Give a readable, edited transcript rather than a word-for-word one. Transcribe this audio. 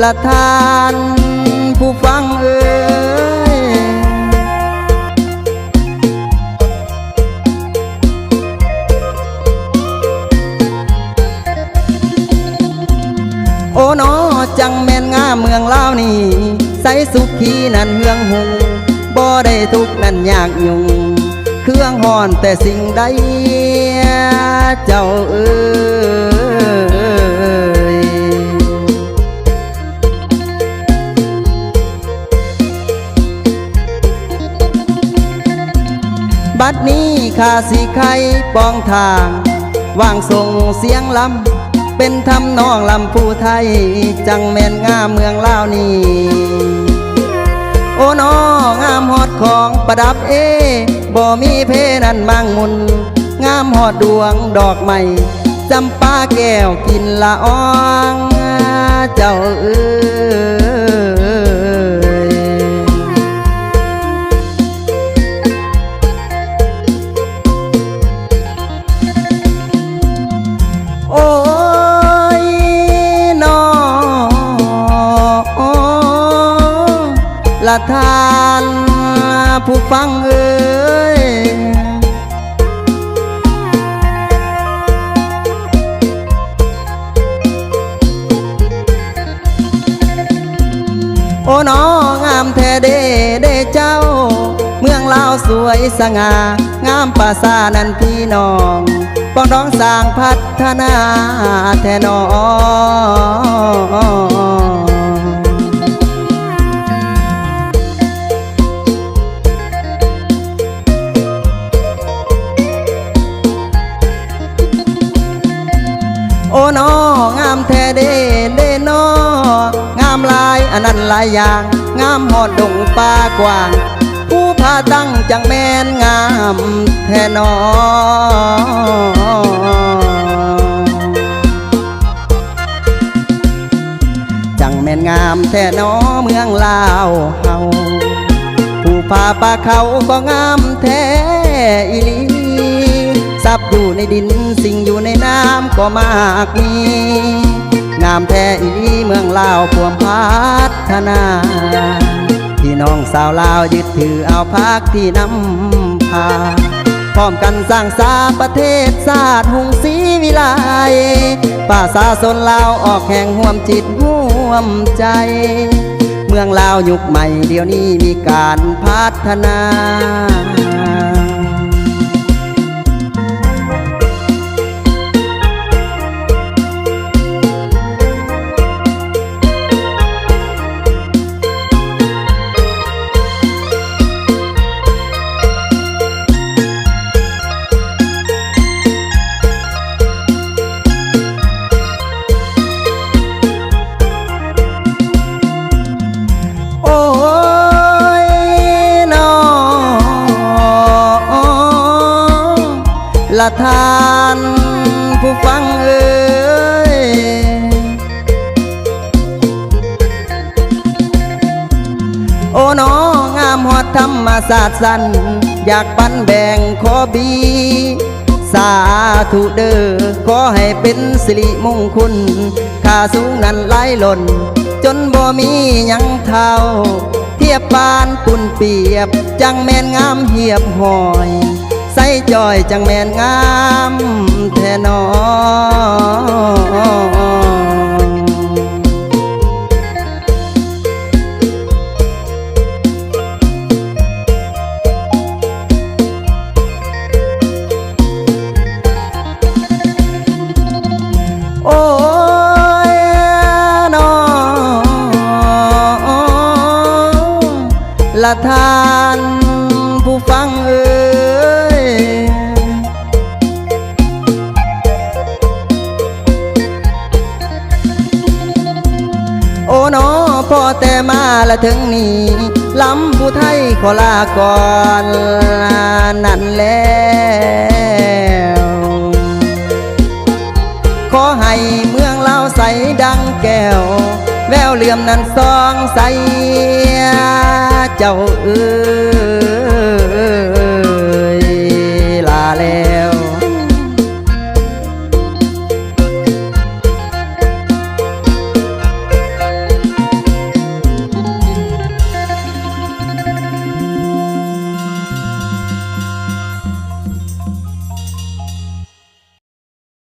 ละทานผู้ฟังเอ่ยโอ้นอจังแม่นงามเมืองลาวนี่ใสสุขีนั่นเฮืองหงบ่ได้ทุกนั่นยากยุ่งเครื่องห่อนแต่สิ่งใดเจ้าเอ่ยบัดนี้ข้าสิไขปองทางวางส่งเสียงลำเป็นทำนองลำผู้ไทยจังแม่นงามเมืองลาวนี่โอ้น้องามฮอดของประดับบ่มีเพนันมั่งมุนงามฮอดดวงดอกไม้จำปาแก้วกินละอองเจ้าเอ้ยโอ้ยน้องละทานผู้ฟังเอ้ยโอ้น้องงามแท้เด้เจ้าเมืองลาวสวยสง่างามป่าซานันพี่น้องปองดองสร้างพัฒนาแท้น้องโอ้น้องามแท้เด้น้องามลายอันนั้นหลายอย่างงามหอดดงป่ากว้างผู้พาตั้งจังแม่นงามแท้น้อจังแม่นงามแท้น้อเมืองลาวเฮาผู้พาป่าเขาก็งามแท้อีหลีซับอยู่ในดินสิ่งอยู่ในน้ำก็มากมีงามแท้อีหลีเมืองลาวพวมพัฒนาพี่น้องสาวลาวยึดถือเอาพักที่นำพาพร้อมกันสร้างสาประเทศชาติหุงศรีวิไลป่าสาสนลาวออกแห่งห่วมจิตห่วมใจเมืองลาวยุคใหม่เดี๋ยวนี้มีการพัฒนาละทานผู้ฟังเอ่ยโอ้น้องามฮอดธรรมศาสตร์สันอยากปันแบ่งขอบีสาธุเด้อขอให้เป็นสิริมงคลข้าสูงนั้นไหลหล่นจนบ่มีหยังเท่าเทียบปานปุ่นเปียบจังแม่นงามเหียบหอยใส่จอยจังแม่นงามแท้น้อโอ้ยน้อละทานผู้ฟังเอ่ยโอ้น้อพอแต่มาละถึงนี่ลำผู้ไทยขอลาก่อนนั่นแล้วขอให้เมืองลาวใสดังแก้วแววเหลื่อมนั้นซองใสเจ้าเอ๋ย